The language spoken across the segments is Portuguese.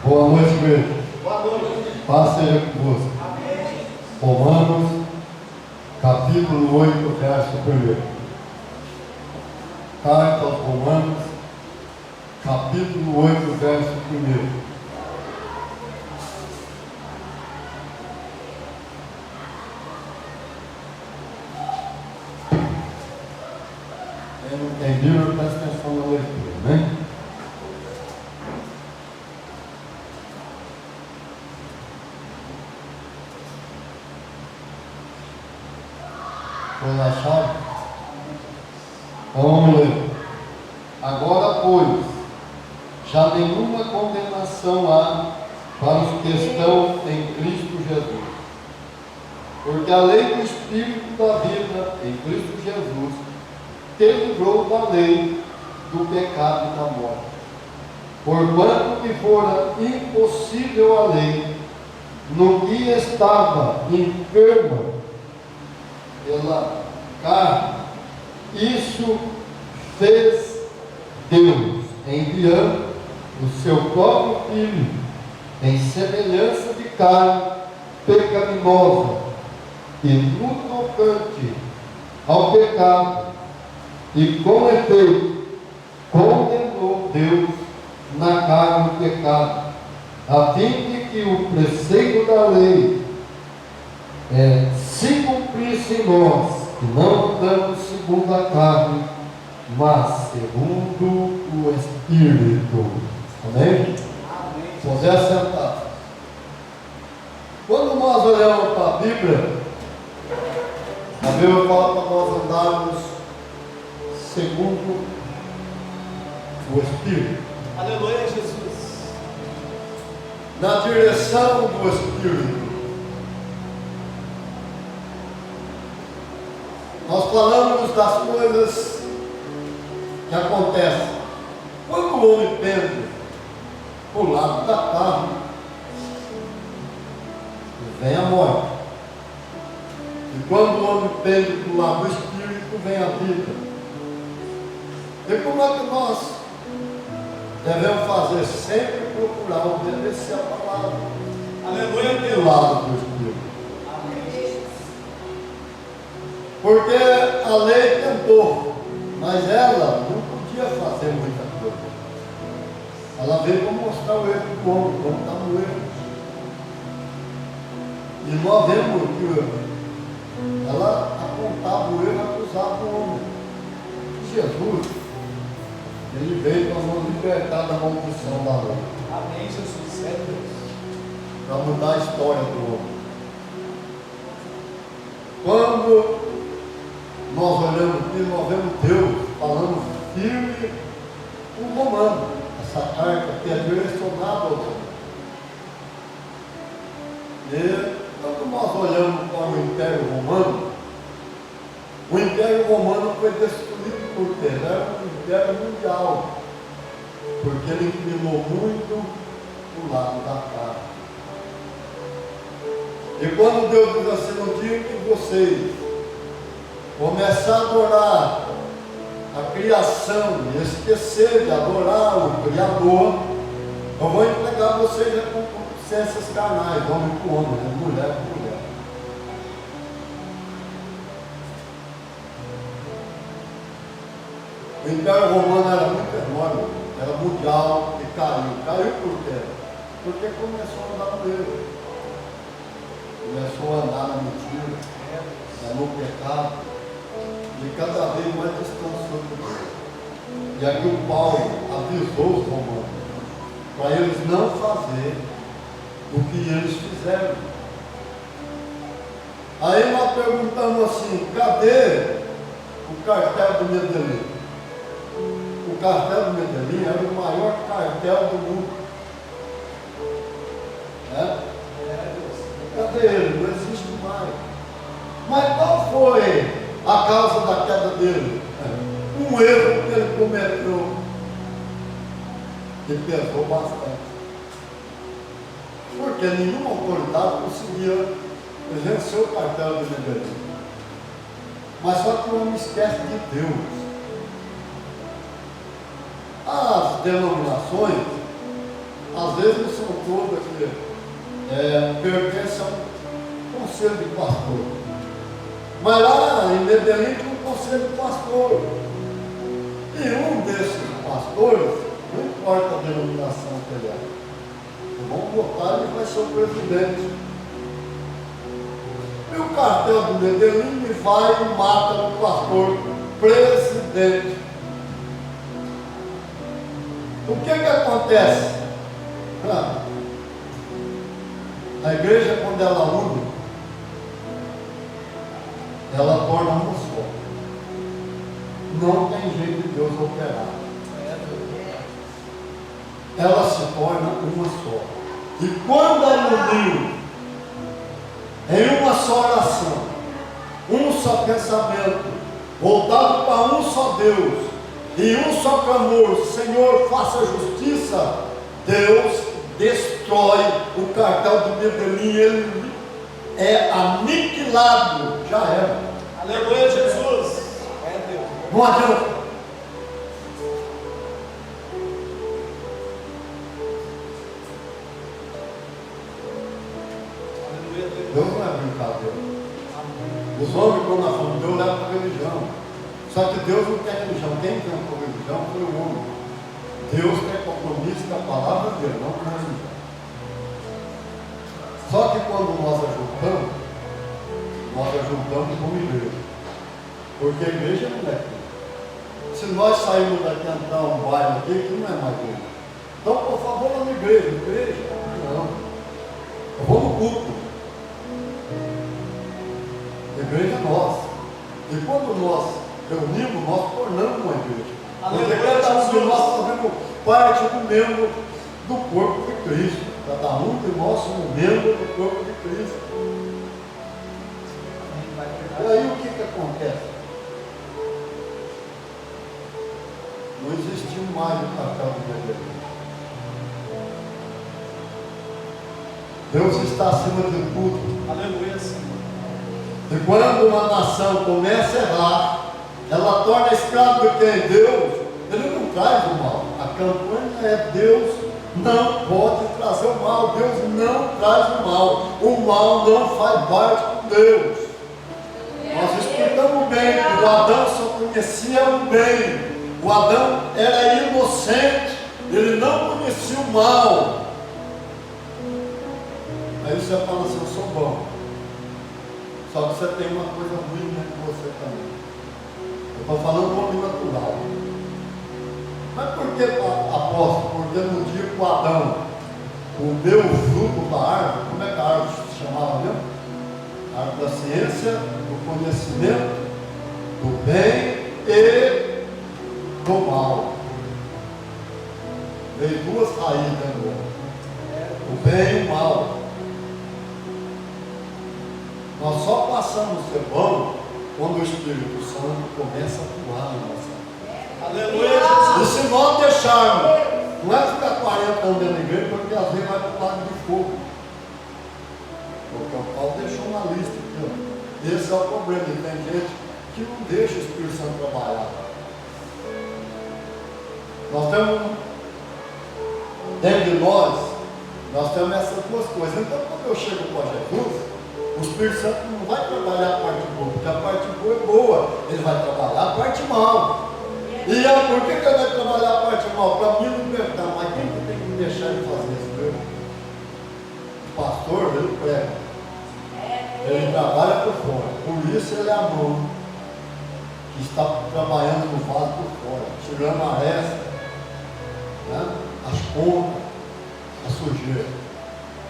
Boa noite, igreja. Boa noite. Paz seja convosco. Amém. Romanos, capítulo 8, verso 1. Carta aos Romanos, capítulo 8, verso 1. Quem não tem Bíblia, presta atenção na leitura, né? Foi achado? Então vamos ler. Agora, pois, já nenhuma condenação há para os que estão em Cristo Jesus. Porque a lei do Espírito da vida em Cristo Jesus te livrou da lei, do pecado e da morte. Porquanto que fora impossível a lei, no que estava enferma pela carne, isso fez Deus, enviando o seu próprio Filho, em semelhança de carne pecaminosa, e no tocante ao pecado, e com efeito, condenou Deus na carne o pecado, a fim de que o preceito da lei se cumprisse em nós, que não andamos segundo a carne, mas segundo o Espírito. Amém? Amém. Poder sentar. Quando nós olhamos para a Bíblia, a Bíblia fala para nós andarmos segundo o Espírito, Aleluia, Jesus. na direção do Espírito. Nós falamos das coisas que acontecem quando o homem pende para o lado da carne, vem a morte. E quando o homem pende para o lado do Espírito, vem a vida. E como é que nós devemos fazer? Sempre procurar obedecer a palavra. Aleluia, Do Deus. lado do Espírito. Amém. Porque a lei tentou, mas ela não podia fazer muita coisa. Ela veio para mostrar o erro do homem, como está no erro. E nós vemos que ela apontava o erro, acusava o homem. Jesus, ele veio para nos libertar da maldição da lei, Amém, Jesus. É Deus. para mudar a história do homem. Quando nós olhamos aqui, nós vemos Deus falando firme com o Romano. Essa carta que é direcionada ao homem. E quando nós olhamos para o Império Romano, o Império Romano foi destruído por quê? Era um Império mundial, porque ele inclinou muito o lado da carne. E quando Deus diz assim, no dia que vocês começar a adorar a criação e esquecer de adorar o Criador, eu vou entregar vocês com consciências carnais, homem com homem, né? Mulher com mulher. O Império Romano era muito enorme, era mundial e caiu. Caiu por quê? Porque começou a andar no erro. Começou a andar na mentira, no pecado, e cada vez mais distanciou de Deus. E aqui o Paulo avisou os romanos para eles não fazer o que eles fizeram. Aí nós perguntamos assim, cadê o cartel do Medellín? O cartel do Medellín era o maior cartel do mundo. Cadê ele? Não existe mais. Mas qual foi a causa da queda dele? Um erro que ele cometeu, que pesou bastante. Porque nenhuma autoridade conseguia vencer o cartel do Medellín. Mas só que o homem esquece de Deus. As denominações, às vezes não são todas que pertencem a um conselho de pastor. Mas lá em Medellín tem um conselho de pastor. E um desses pastores, não importa a denominação que ele é, vamos votar, ele vai ser o presidente. E o cartel do Medellín vai e mata o pastor presidente. O que acontece? A igreja, quando ela une, ela torna uma só. Não tem jeito de Deus operar. Ela se torna uma só. E quando ela uniu em uma só oração, um só pensamento, voltado para um só Deus, e um só clamor: Senhor, faça justiça, Deus destrói o cartel de Medellín, ele é aniquilado, já era. Aleluia, Jesus. É Deus. Não adianta. Deus não é brincadeira. Os homens, quando nós falamos, Deus leva para a religião. Só que Deus não tem religião. Quem inventou a religião foi o homem. Deus tem compromisso com a palavra dele, não com a religião. Só que quando nós ajudamos como igreja. Porque a igreja não é aqui. Se nós sairmos daqui a entrar um bairro aqui, que não é mais igreja. Então, por favor, lá na igreja. Igreja? Não. Eu vou no culto. Igreja é nossa. E quando nós reunimos, nós tornamos uma igreja. Porque cada um de nós fazemos parte do membro do corpo de Cristo. Cada um de nós somos membro do corpo de Cristo. E aí o que acontece? Não existiu mais o cartel do Medellín. Deus está acima de tudo. Aleluia, Senhor. E quando uma nação começa a errar, ela torna escravo de quem? Deus. Ele não traz o mal. A campanha é: Deus não pode trazer o mal. Deus não traz o mal. O mal não faz parte com Deus. Nós explicamos bem que o Adão só conhecia o bem. O Adão era inocente. Ele não conhecia o mal. Aí você fala assim: eu sou bom. Só que você tem uma coisa ruim dentro de você também. Eu estou falando do homem natural. Mas por que, apóstolo? Porque no dia que o Adão comeu o fruto da árvore, como é que a árvore se chamava mesmo? A árvore da ciência, do conhecimento, do bem e do mal. Veio duas raízes dentro do homem: o bem e o mal. Nós só passamos a ser bom quando o Espírito Santo começa a atuar na nossa vida. Aleluia, Jesus. E se nós deixarmos, não é ficar 40 anos dentro da igreja, porque às vezes vai para o lago de fogo. Porque o Paulo deixou uma lista aqui, ó. Esse é o problema. E tem gente que não deixa o Espírito Santo trabalhar. Nós temos, dentro de nós temos essas duas coisas. Então, quando eu chego para Jesus, o Espírito Santo não vai trabalhar a parte boa, porque a parte boa é boa. Ele vai trabalhar a parte mal. E por que ele vai trabalhar a parte mal? Para me libertar. Mas quem que tem que me deixar de fazer isso? Meu? O pastor, ele prega. Ele trabalha por fora. Por isso ele é a mão que está trabalhando no vaso por fora, tirando a resta, né? As pontas, a sujeira.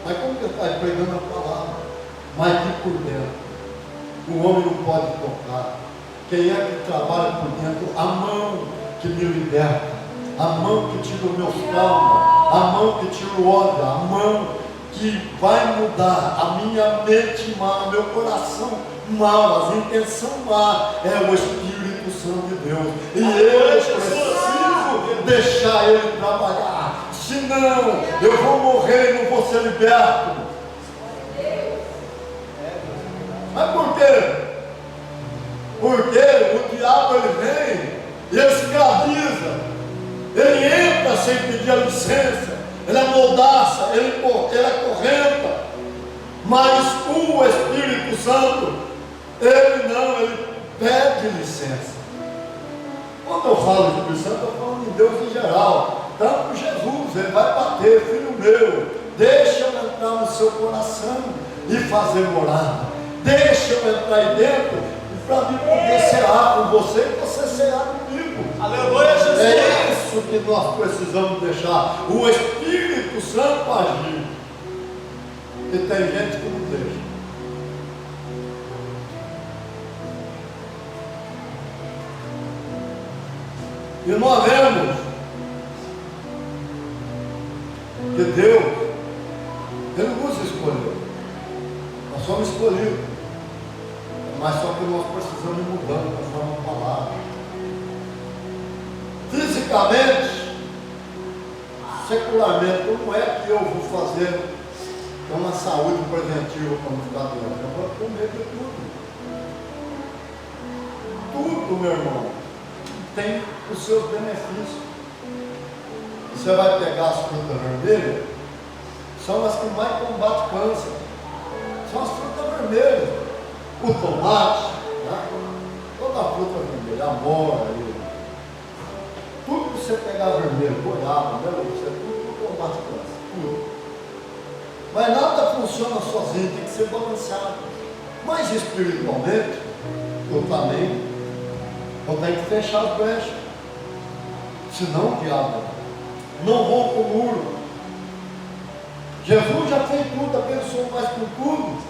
Mas como que ele está pregando a palavra? Mas que por dentro, o homem não pode tocar. Quem é que trabalha por dentro? A mão que me liberta, a mão que tira os meus traumas, a mão que tira o ódio, a mão que vai mudar a minha mente má, meu coração mal, as intenções má, é o Espírito Santo de Deus. E eu preciso deixar ele trabalhar, senão eu vou morrer e não vou ser liberto. Mas por quê? Porque o diabo ele vem e escraviza. Ele entra sem pedir a licença. ele amoldaça, ele acorrenta. Mas o Espírito Santo, ele não, ele pede licença. Quando eu falo de Espírito Santo, eu estou falando de Deus em geral. Tanto Jesus, ele vai bater, filho meu, deixa eu entrar no seu coração e fazer morada. Deixa eu entrar aí dentro para mim poder cear com você e você cear comigo. Aleluia, Jesus. É isso que nós precisamos deixar o Espírito Santo agir. E tem gente que não deixa. E nós vemos que Deus, Ele nos escolheu. Nós somos escolhidos. Mas só que nós precisamos ir mudando conforme a palavra. Fisicamente, secularmente, como é que eu vou fazer uma saúde preventiva para não ficar doente? Eu vou comer de tudo. Tudo, meu irmão, tem os seus benefícios. Você vai pegar as frutas vermelhas, são as que mais combatem câncer. São as frutas vermelhas. O tomate, né? Toda a fruta vermelha, a mora, tudo que você pegar vermelho, goiaba, melancia, tudo combate câncer. Tudo. Mas nada funciona sozinho, tem que ser balanceado. Mas espiritualmente, eu também tenho que fechar as brechas. Senão o diabo não rompe o muro. Jesus já fez tudo, abençoou mais com tudo.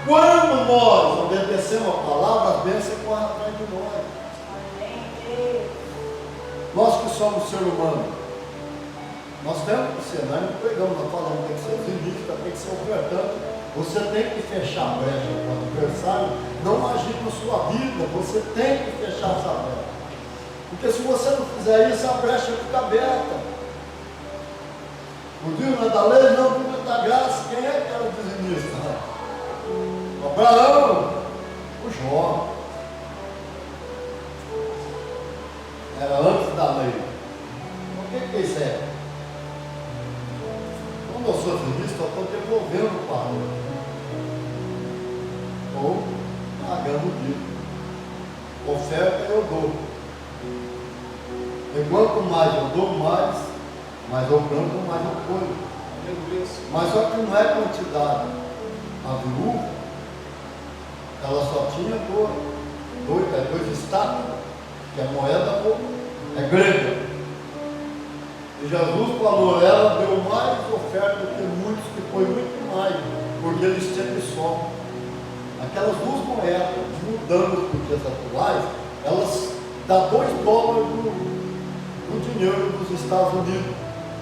Quando nós obedecemos a palavra, a bênção corre atrás de nós. Nós que somos ser humano, nós temos que ser, nós não pregamos, nós falamos, tem que ser limita, tem que ser ofertante. Você tem que fechar a brecha para o adversário não agir na sua vida, você tem que fechar essa brecha. Porque se você não fizer isso, a brecha fica aberta. O dia da lei, não, o dia da graça, quem é que era o dizimista? Abraão, o Jó. Era antes da lei. O que é isso é? Quando eu sou dizimista, eu estou devolvendo para ele. Ou pagando o dívida. Oferta eu dou. E quanto mais eu dou, mais eu planto, mais eu colho. Mas só que não é quantidade. A viúva, ela só tinha dois estátuas, que a moeda é grega. E Jesus falou, ela deu mais oferta do que muitos, que foi muito mais, porque eles têm só. Aquelas duas moedas, mudando os dias atuais, elas dão $2 no dinheiro dos Estados Unidos.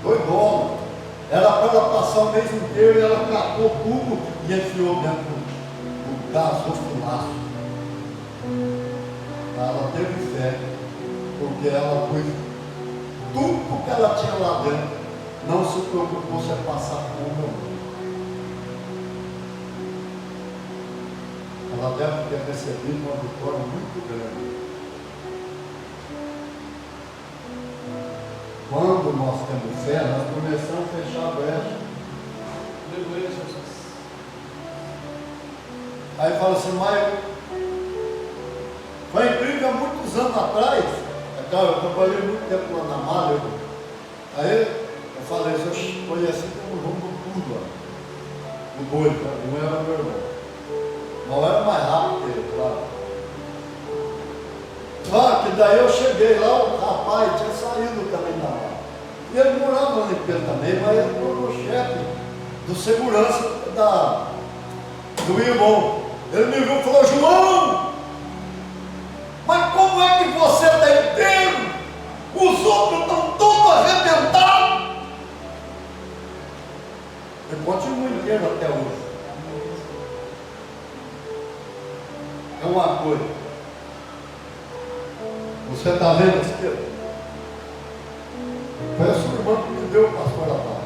$2. Era para ela passar o mês inteiro e ela catou tudo e enfiou dentro do gasofilaço. Ela teve fé, porque ela pôs tudo que ela tinha lá dentro. Não se preocupou se passar fome ou não. Ela deve ter recebido uma vitória muito grande. Quando nós temos fé, nós começamos a fechar a brecha. Aleluia, Jesus. Aí fala assim, mas foi incrível há muitos anos atrás. Cara, eu trabalhei muito tempo lá na Malha. Aí eu falei, eu conheci como João do Tudo lá. O boi, não era meu irmão. Não era mais rápido que ele, claro. Só que daí eu cheguei lá, o rapaz tinha saído também da Malha. E ele morava na limpeza também, mas ele foi o chefe do segurança do irmão. Ele me viu e falou, João, mas como é que você está inteiro? Os outros estão todos arrebentados. Ele continua inteiro até hoje. É uma coisa. Você está vendo a esquerda? Foi a sua irmã que me deu o pastor da paz.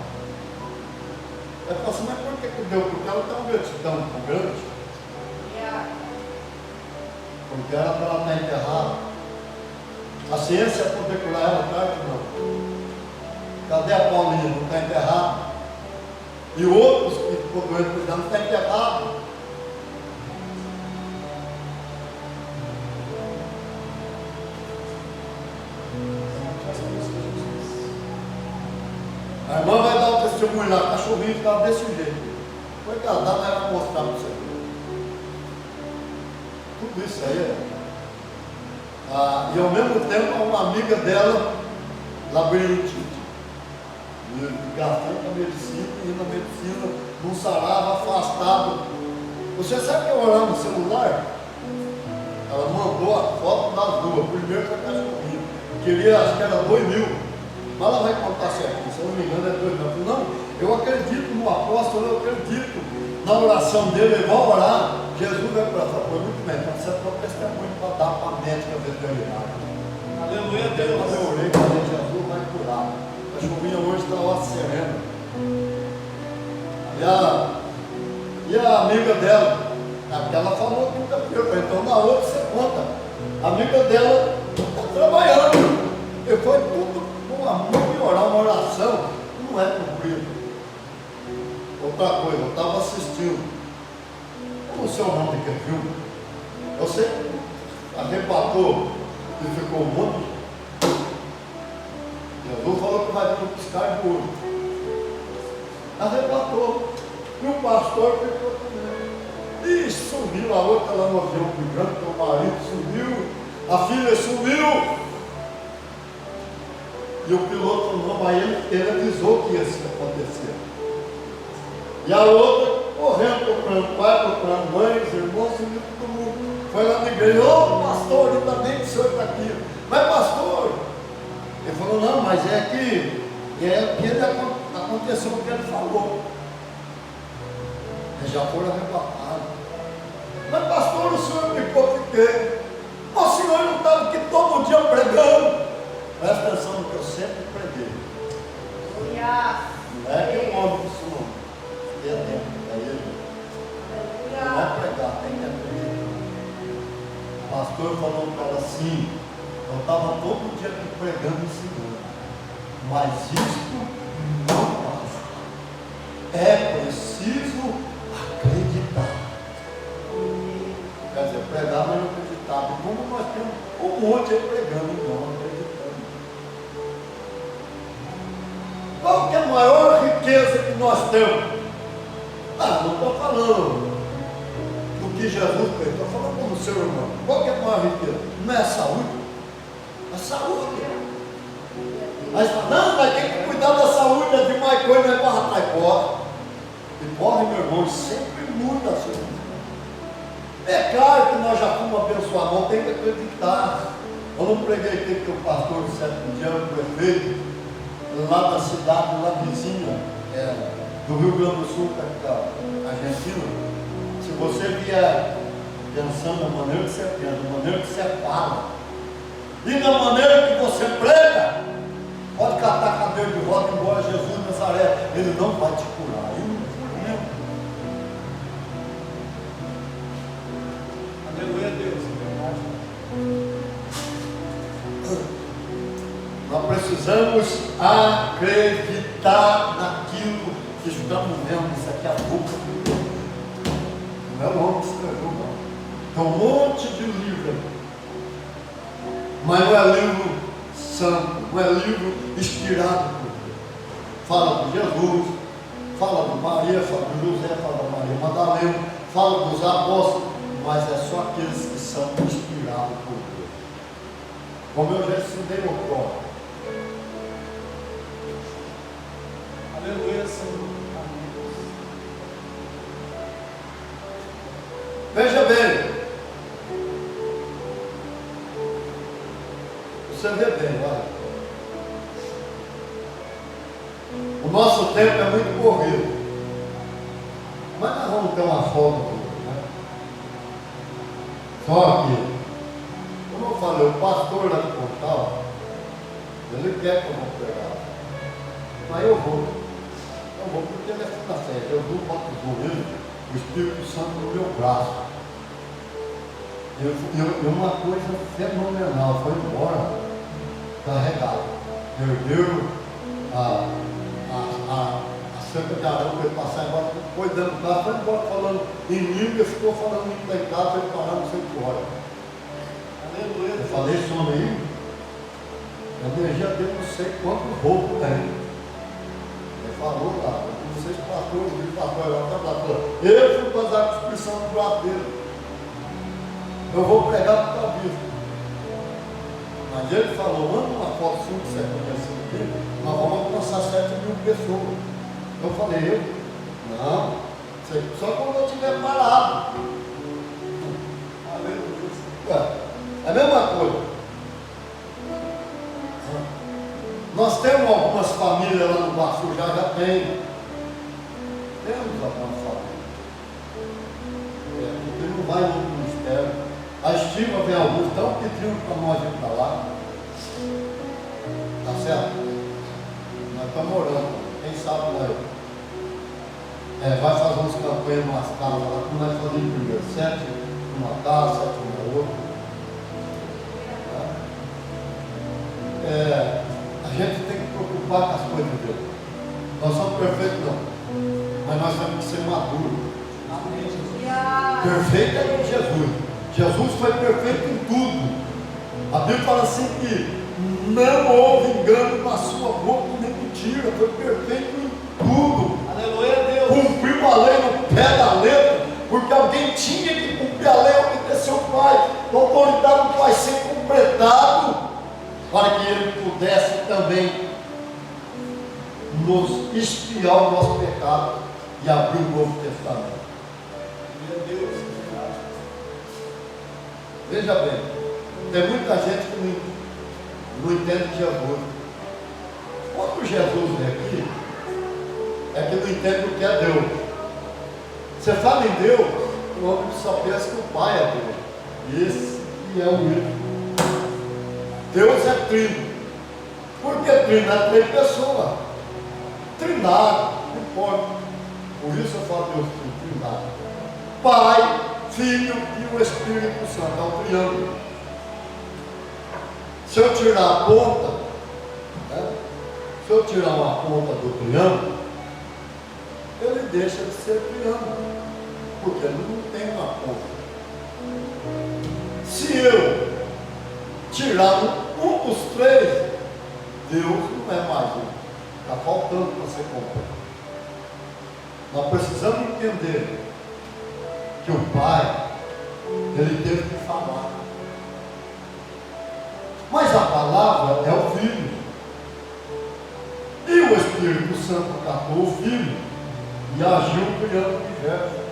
Ela falou assim, mas por que deu? Porque ela tem uma gratidão tão grande. Porque era para ela estar enterrada. A ciência poder curar ela tarde, não. Cadê a Paulinha? Não está enterrado. E outros que ficou doente, não está enterrado. A irmã vai dar um testemunho lá, o cachorrinho ficava desse jeito. Foi casar, mas vai mostrar para você. Tudo isso aí. E ao mesmo tempo, uma amiga dela, labirintite. Gastando a medicina, indo na medicina, não sarava, afastado. Você sabe que eu olhava no celular? Ela mandou a foto das duas. Primeiro foi cachorrinho. Queria, acho que era 2.000. Mas ela vai contar certinho. Se eu não me engano, é 2.000. Não, eu acredito no apóstolo, eu acredito na oração dele. Ele vai orar. Jesus vai para essa coisa muito bem. Então você tem um testemunho para dar para a médica veterinária. Aleluia, Deus. Quando eu orei, falei, Jesus vai curar. A cachorrinha hoje está lá serena. E a amiga dela, porque ela falou que nunca viu, então na outra você conta. A amiga dela está trabalhando. E foi tudo com amor e orar, uma oração não é cumprido. Outra coisa, eu estava assistindo. Como o seu nome que viu? Você arrebatou e ficou um monte. Jesus falou que vai ter um piscar de olho. Arrebatou. E o pastor ficou também. E subiu a outra lá no avião brigando, que o marido subiu, a filha subiu. E o piloto não, aí ele avisou que ia acontecer. E a outra correndo, procurando pai, procurando mãe, os irmãos, subiu todo mundo. Foi lá na igreja, ô pastor, ainda bem que o senhor está aqui. Mas pastor, ele falou, não, mas é que aconteceu o que ele falou. Eles já foram arrebatados. Mas pastor, o senhor ficou por quê? O senhor não estava aqui todo dia pregando. Presta atenção no que eu sempre preguei. Não é que eu amo isso não. É tempo, é ele. Não é pregar, tem que acreditar. O pastor falou para ela assim, eu estava todo dia aqui pregando e ensinando. Mas isto não basta. É preciso acreditar. Quer dizer, pregar, mas não acreditava. Como nós temos um monte aí pregando e não acreditando. Qual que é a maior riqueza que nós temos? Não estou falando do que Jesus fez, estou falando como ser humano. Qual que é a maior riqueza? Não é a saúde? A saúde. Mas não, vai ter que cuidar da saúde, é demais coisa, não é para atrás, corre. E corre, meu irmão, sempre muda a sua vida. É claro que nós já fomos abençoados, não tem que acreditar. Eu não preguei aqui que o pastor do sétimo dia, o prefeito, lá da cidade, lá vizinha, do Rio Grande do Sul, da Argentina. Se você vier pensando na maneira que você pensa, na maneira que você fala, e na maneira que você prega, pode catar a cadeira de roda embora Jesus de Nazaré, ele não vai te curar. Ele não cura mesmo. Aleluia, Deus. Nós precisamos acreditar naquilo que estamos vendo. Isso aqui é a boca de Deus. Não é o homem que escreveu, não. Tem um monte de livro, mas não é livro santo, não é livro inspirado por Deus. Fala de Jesus, fala de Maria, fala de José, fala de Maria Madalena, fala dos apóstolos, mas é só aqueles que são inspirados por Deus. Como eu já ensinei no próprio. Aleluia, Senhor. Veja bem. Você vê bem, olha. O nosso tempo é muito corrido. Mas nós vamos ter uma folga aqui, né? Só que, como eu falei, o pastor lá do Pontal, ele quer que eu vou pregar. Mas eu vou. Eu vou porque ele é fim da fé. Eu vou batizou ele, o Espírito Santo no meu braço. E uma coisa fenomenal, foi embora carregado. Perdeu a cerca de Arão para ele passar embora, foi dentro do carro, foi embora falando em língua, ficou falando muito lá em casa, ele parou não sei o que hora. Aleluia. Eu falei, esse homem aí, a energia dele não sei quanto roubo tem. Ele falou lá, não sei se pastor, o pastor eu fui fazer a descrição do braço dele. Eu vou pregar para o Calvino. Mas ele falou, manda uma foto sua que você conhece aqui, nós vamos alcançar 7.000 pessoas. Eu falei, não, só quando eu estiver parado. Aleluia. É a mesma coisa. Nós temos algumas famílias lá no Baixo, já tem. Temos algumas famílias. Porque não vai no ministério. A estima vem alguns, estão pedindo para nós ir para lá. Tá certo? Nós estamos orando. Quem sabe nós vai fazer uns campanhas umas casas lá, como nós fazemos primeiro. 7 numa casa, 7 na outra. A gente tem que preocupar com as coisas de Deus. Nós somos perfeitos não. Mas nós temos que ser maduros. Amém, Jesus. Perfeito é Jesus. Jesus foi perfeito em tudo. A Bíblia fala assim que não houve engano na sua boca, nem mentira. Foi perfeito em tudo. Aleluia, Deus. Cumpriu a lei no pé da letra, porque alguém tinha que cumprir a lei, obedecer o Pai. A autoridade do Pai ser completado, para que Ele pudesse também nos expiar o nosso pecado e abrir o Novo Testamento. Meu Deus. Veja bem, tem muita gente que não entende Jesus. Quando Jesus vem aqui, é que não entende o que é Deus. Você fala em Deus, o homem só pensa que o Pai é Deus. Esse é o único. Deus é trino. Por que trino? É 3 pessoas. Trinado, não importa. Por isso eu falo Deus trinado. Pai, Filho e o Espírito Santo. É um triângulo. Se eu tirar a ponta, se eu tirar uma ponta do triângulo, ele deixa de ser triângulo. Porque ele não tem uma ponta. Se eu tirar um dos 3, Deus não é mais um. Está faltando para ser completo. Nós precisamos entender que o Pai, ele teve que falar. Mas a palavra é o Filho. E o Espírito Santo catou o Filho e agiu criando o universo.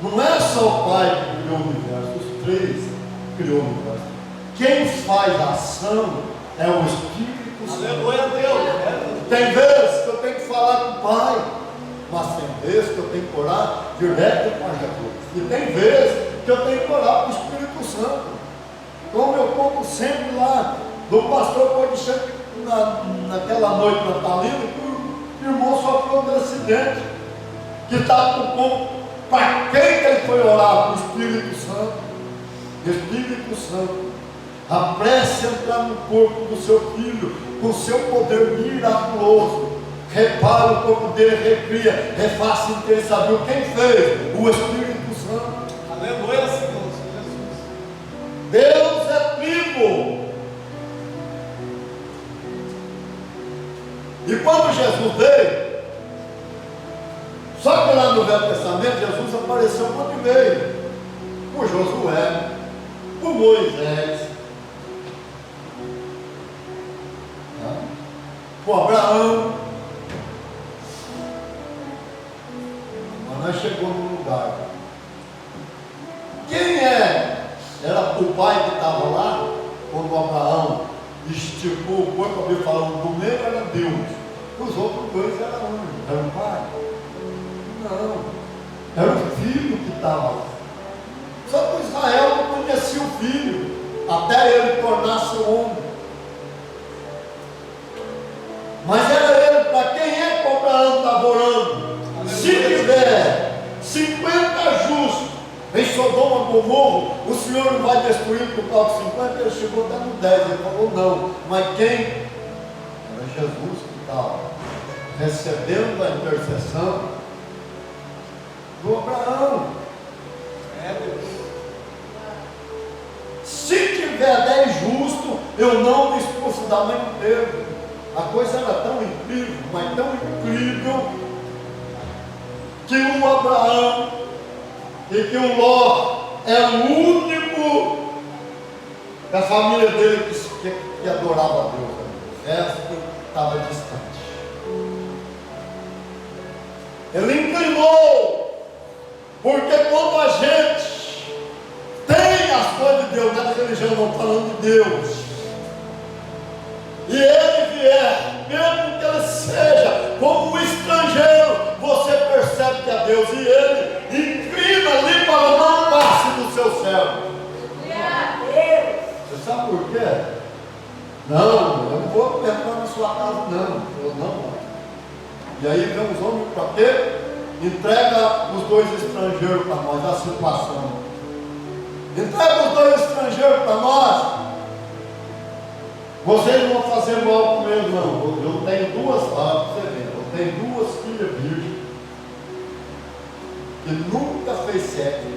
Não é só o Pai que criou o universo, os 3 criou o universo. Quem faz a ação é o Espírito Santo. Aleluia, Deus. Tem vezes que eu tenho que falar com o Pai, mas tem vezes que eu tenho que orar direto com Jesus. E tem vezes que eu tenho que orar com o Espírito Santo. Como eu conto sempre lá do pastor Codichão, naquela noite natalina, que o irmão sofreu um acidente, que estava com o corpo. Para quem que ele foi orar? Com o Espírito Santo. Espírito Santo, a prece entrar no corpo do seu filho, com o seu poder miraculoso. Repara o corpo dele, recria, refaça inteiro, sabe quem fez? O Espírito Santo. Aleluia, Senhor Jesus. Deus é vivo. E quando Jesus veio, só que lá no Velho Testamento, Jesus apareceu quando veio. Por Josué, por Moisés, por Abraão. Mas nós chegamos num lugar. Quem é? Era o pai que estava lá, quando Abraão esticou o corpo, a Bíblia falou, o primeiro era Deus, os outros 2 eram anjos. Era o pai? Não, era o filho que estava lá. Só que Israel não conhecia o filho, até ele tornar-se homem. Mas era ele, para quem é que Abraão estava orando? Se tiver 50 justos em Sodoma e Gomorra, o Senhor não vai destruir por causa de 50, ele chegou até no 10, ele falou não. Mas quem? Era Jesus que estava tal, recebendo a intercessão do Abraão. É Deus. Se tiver 10 justos, eu não me expulso da mãe do Pedro. A coisa era tão incrível, mas tão incrível, que o Abraão e que o Ló é o único da família dele que adorava a Deus. O resto estava distante. Ele inclinou, porque quando a gente tem as coisas de Deus, não é de religião, não, falando de Deus, e ele vier, mesmo que ele seja como um estrangeiro, você percebe que é Deus, e ele inclina ali para não passe do seu céu. Você sabe por quê? Não, eu não vou entrar na sua casa, não. Eu não. E aí vem os homens para quê? Entrega os 2 estrangeiros para nós, a situação. Entrega os 2 estrangeiros para nós. Vocês não vão fazer mal com eles, não. Eu tenho 2, para você ver, eu tenho 2 filhas virgens que nunca fez sexo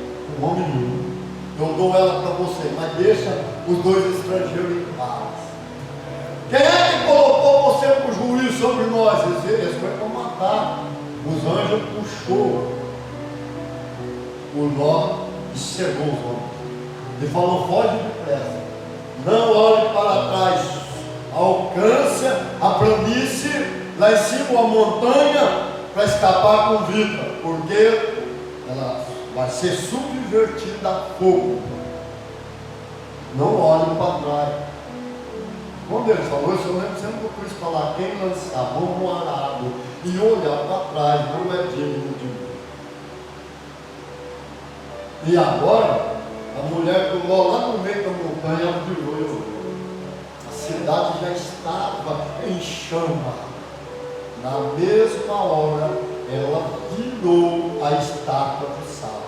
com homem nenhum. Eu dou ela para você, mas deixa os 2 estrangeiros em paz. Quem é que colocou você para o juízo sobre nós? Eles foi para matar. Os anjos puxou o Ló e cegou os homens. Ele falou: foge depressa. Não olhe para trás. Alcance a planície lá em cima, a montanha, para escapar com vida, porque ela vai ser subvertida a fogo. Não olhe para trás. Quando ele falou isso, eu lembro sempre do Cristo falar: quem lançar mão no arado e olhar para trás não é digno de mim. E agora, a mulher do Ló lá no meio da montanha, ela virou e olhou. A cidade já estava em chama. Na mesma hora, ela virou a estátua de sal.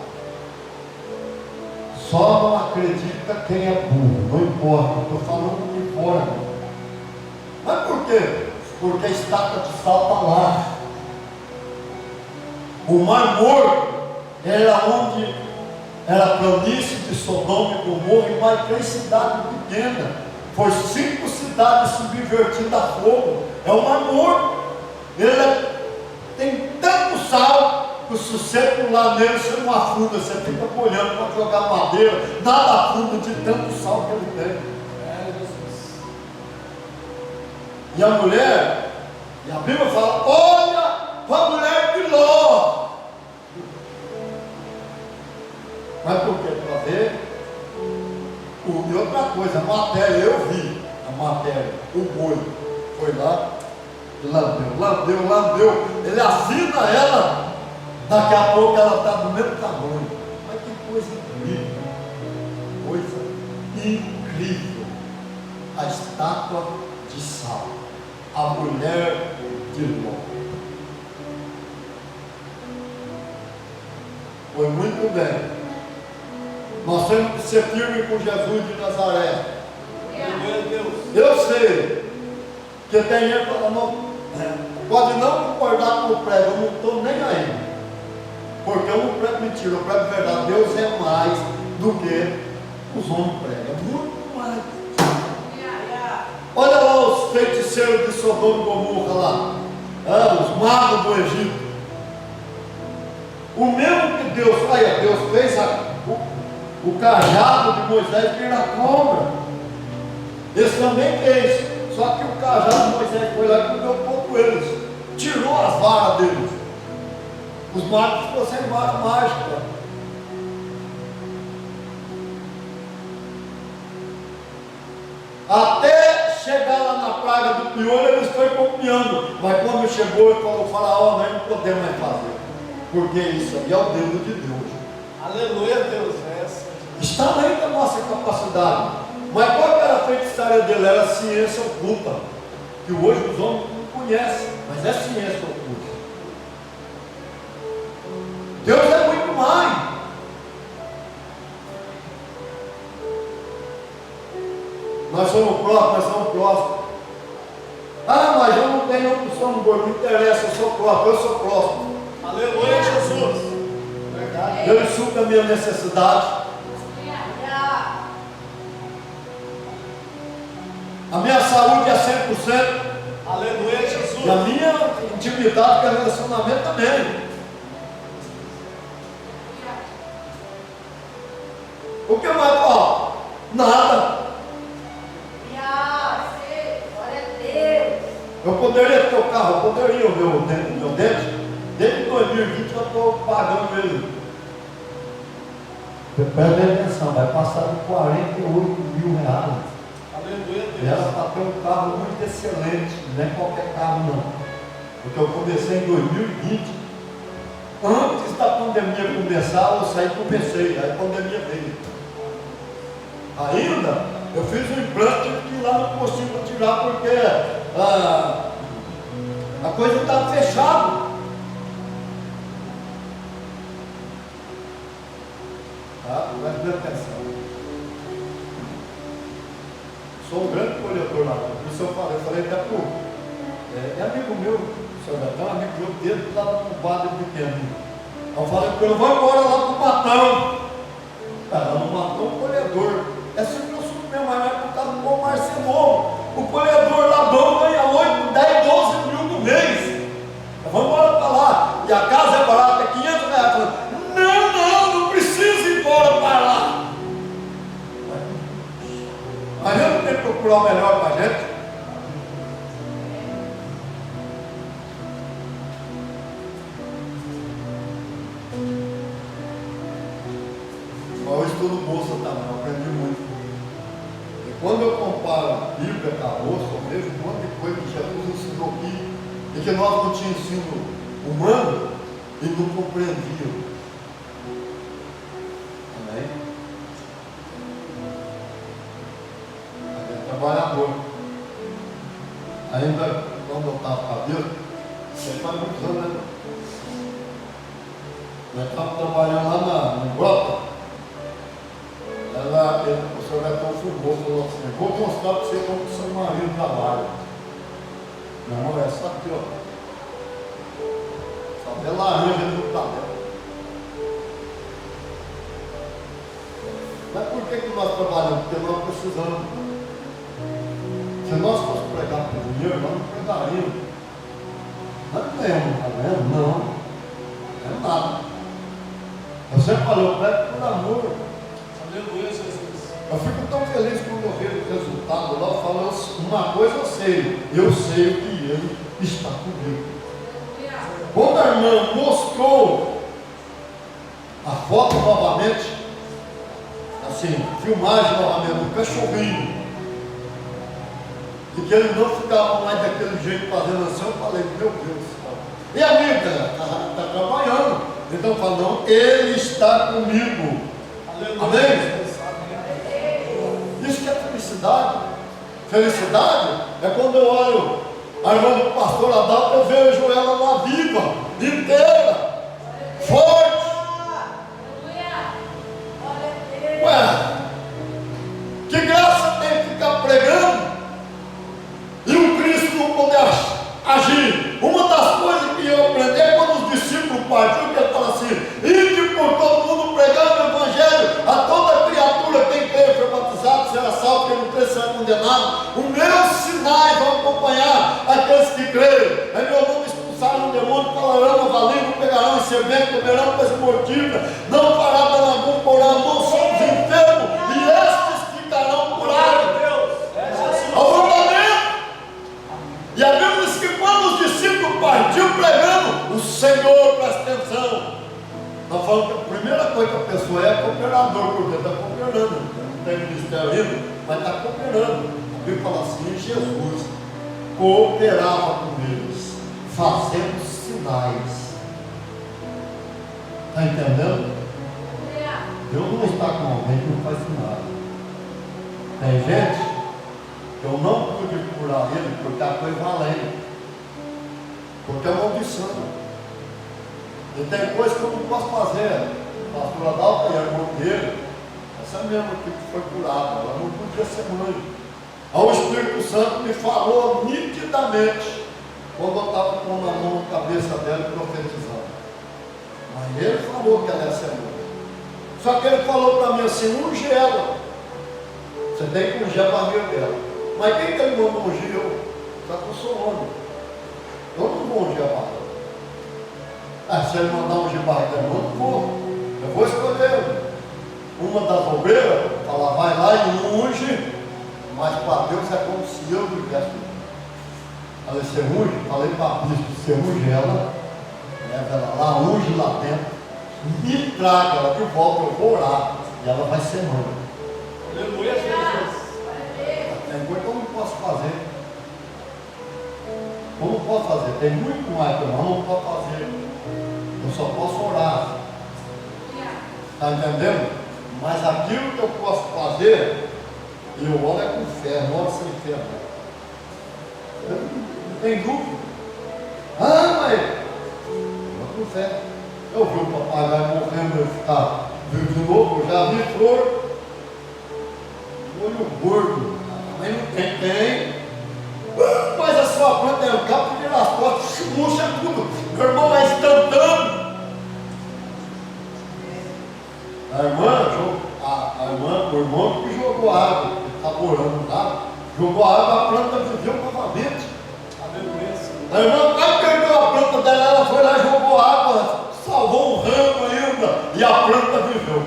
Só não acredita quem é burro, não importa, estou falando de fora. Mas por quê? Porque a estátua de sal está lá. O Mar Morto era onde era a planície de Sodoma e Gomorra e mais 3 cidades pequenas. Foi 5 cidades subvertidas a fogo. É o Mar Morto. Ele tem tanto sal que se você pular nele, você não afunda, você fica olhando para jogar madeira, nada afunda de tanto sal que ele tem. E a mulher, e a Bíblia fala: olha para a mulher de Ló. Mas por quê? Para ver. E outra coisa, a matéria, eu vi a matéria, o boi foi lá, lambeu, ele afina ela, daqui a pouco ela está do mesmo tamanho. Mas que coisa incrível, a estátua de sal, a mulher de Ló. Foi muito bem. Nós temos que ser firmes com Jesus de Nazaré. Eu sei que tem gente falando, pode não concordar com o prego, eu não estou nem aí. Porque eu não prego mentira, eu prego verdade. Deus é mais do que os homens pregam. É muito mais. Olha lá os feiticeiros de Sodoma e Gomorra lá. Os magos do Egito. O mesmo que Deus fez o cajado de Moisés virar cobra. Esse também fez. Só que o cajado de Moisés foi lá e comeu um pouco eles. Tirou as varas deles. Os magos ficou sem vara mágica. Até chegar lá na praga do piolho, eles foram copiando. Mas quando chegou, ele falou: Faraó, nós não podemos mais fazer. Porque isso aí é o dedo de Deus. Aleluia, Deus. Está além da nossa capacidade. Mas qual era a feitiçaria dele? Era a ciência oculta, que hoje os homens não conhecem, mas é ciência oculta. Deus é muito mais. Nós somos próximos. Ah, mas eu não tenho não somos gordos, não interessa, eu sou próximo. Aleluia, Jesus. Verdade. Deus supre a minha necessidade. A minha saúde é 100%. Aleluia, Jesus. E a minha intimidade com o relacionamento também. O que mais falta? Nada. Eu poderia ter o carro, eu poderia o meu dente. Desde 2020 eu estou pagando ele. Presta atenção, vai passar de 48 mil reais. Aleluia, E era para ter um carro muito excelente, não é qualquer carro não. Porque eu comecei em 2020. Antes da pandemia começar, eu saí e comecei, aí a pandemia veio. Ainda, eu fiz um implante, tive que ir lá no postinho para tirar, porque a coisa estava fechada. Tá? Presta atenção. Sou um grande colhedor lá, por isso eu falei até por. É amigo meu, o senhor Betão, amigo meu dele, lá no bar pequeno. Eu falei para ele, vai embora lá para o Matão. Lá no Matão, colhedor. É sempre eu sou meu, mas por causa do bom Marcelo. O colhedor lá bom ganha 8, 10, 12 mil no mês. Vamos embora para lá. E a casa é barata, é 500 reais. Eu falei, não precisa ir embora para lá. Mas eu não tenho que procurar o melhor para a gente. Eu estudo bolsa também, eu aprendi muito. E quando eu comparo a Bíblia com a bolsa, eu vejo um monte de coisa que Jesus ensinou aqui, e que nós não tínhamos ensino humano e não compreendíamos. Amém? A gente é trabalhador. Ainda quando eu estava com a Bíblia, você faz muitos anos, né? Nós estávamos trabalhando lá na Europa. O senhor Betão filmou, falou assim, vou mostrar para você como o seu marido trabalha. Meu irmão, é só aqui, ó. Só até laranja no tabela. Mas por que nós trabalhamos? Porque nós precisamos. Se nós fossemos pregar por dinheiro, nós não pregaríamos. Nós não ganhamos, tá vendo? Não. Não é nada. Eu sempre falei, eu prego por amor. Aleluia, Jesus. Eu fico tão feliz quando eu vejo o resultado lá, eu falo, uma coisa eu sei o que ele está comigo. Quando a irmã mostrou a foto novamente, assim, filmagem novamente do cachorrinho, e que ele não ficava mais daquele jeito fazendo assim, eu falei, meu Deus do céu. E a amiga está trabalhando, então eu falo, não, ele está comigo. Aleluia. Amém? Isso que é felicidade. Felicidade é quando eu olho a irmã do pastor Adalto, eu vejo ela lá viva, inteira, forte. Ué, que graça tem ficar pregando e o Cristo não poder agir. Uma das coisas que eu aprendi é quando os discípulos partiram, que ele fala assim, ide por todo mundo pregando o Evangelho a toda criatura, quem crê foi batizado, será salvo, quem não crê será condenado. Os meus sinais vão acompanhar aqueles que creem. Em meu nome expulsarão o demônio, falarão a valível, pegarão em serpente, comerão coisa mortífera, não fará dano algum, porão, não somos enfermos, e estes ficarão curados. E a Bíblia diz que quando os discípulos partiram pregando, o Senhor, presta atenção. Nós falamos que a primeira coisa que a pessoa é cooperador, porque está cooperando. Não tem ministério ainda, mas está cooperando. A Bíblia fala assim, Jesus cooperava com eles, fazendo sinais. Está entendendo? Deus não está com alguém que não faz sinais. Tem gente que eu não pude curar ele porque a coisa vai além. Porque é maldição. E tem coisa que eu não posso fazer. A pastora Adalta e a irmã dele, essa mesma que foi curada, ela não podia ser mãe. Aí o Espírito Santo me falou nitidamente quando eu estava pondo a mão na cabeça dela e profetizando. Mas ele falou que ela ia ser mãe. Só que ele falou para mim assim, unge ela. Você tem que ungir a barriga dela. Mas quem que ele mandou ungir? Eu? Só que eu sou homem. Eu não vou ungir a barriga. Se ele mandar ungir a barriga dela, eu não vou. Eu vou escolher uma das ovelhas, falar, vai lá e unge, mas para Deus é como se eu tivesse. Falei, você unge? Falei para a bispo, você unge ela, leva ela lá, unge lá dentro, me traga ela de volta, eu vou orar, e ela vai ser mãe. Aleluia, Jesus. Tem coisa que eu não posso fazer. Eu não posso fazer, tem muito mais que eu não posso fazer. Eu só posso orar. Está entendendo? Mas aquilo que eu posso fazer, eu oro é com fé, não oro sem fé. Não tem dúvida. Mas eu oro com fé. Eu vi o papagaio morrendo, eu ficar vivo de novo, eu já vi flor. Olho gordo. Mas não tem. Mas a sua planta é um capo de as costas, murcha tudo. Meu irmão é instantâneo. O irmão que jogou água, ele está morando lá, jogou água, a planta viveu novamente. A irmã quase perdeu a planta dela, ela foi lá, jogou água, salvou um ramo ainda, e a planta viveu.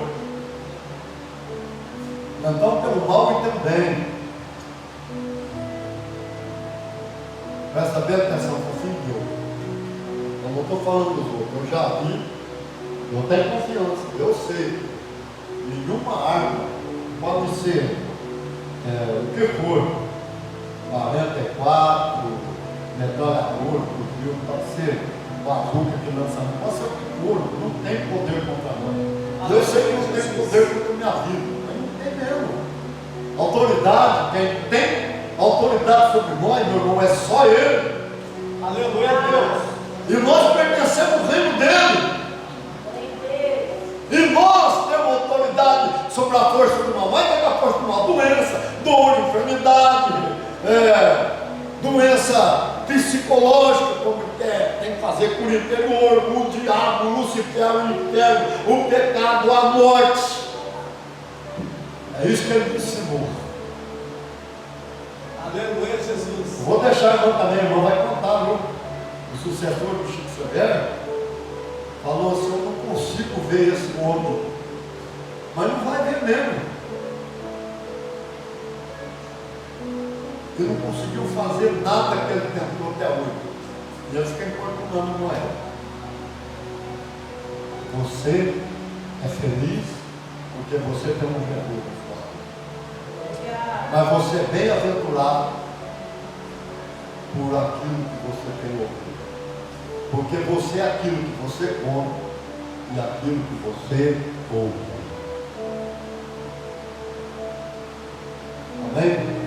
Então tem o mal e tem o bem. Presta bem atenção, filho. Eu não estou falando dos outros, eu já vi, eu tenho confiança, eu sei. Nenhuma arma pode ser o que for, 44, metralhador, fuzil, pode ser bazuca de lançamento, pode ser o que for, não tem poder contra nós. Eu sei que não tem poder contra a minha vida, mas não tem mesmo. Autoridade, quem tem autoridade sobre nós, meu irmão, é só Ele. Aleluia, Deus. E nós pertencemos ao reino dele. E nós temos autoridade sobre a força do mal. Mas é a força do mal? Doença, dor, enfermidade, doença psicológica, como tem que fazer com o interior, o diabo, o Lucifer, o inferno, o pecado, a morte. É isso que ele ensinou. Aleluia, Jesus. Vou deixar a irmã também, a irmã vai contar, viu? O sucessor do Chico Severo falou assim, eu não consigo ver esse homem, mas não vai ver mesmo. Ele não conseguiu fazer nada que ele tentou até hoje. E eles ficam importunando com ela. Você é feliz porque você tem um Jesus na sua vida. Mas você é bem-aventurado por aquilo que você tem ouvido. Porque você é aquilo que você come e aquilo que você ouve. Amém?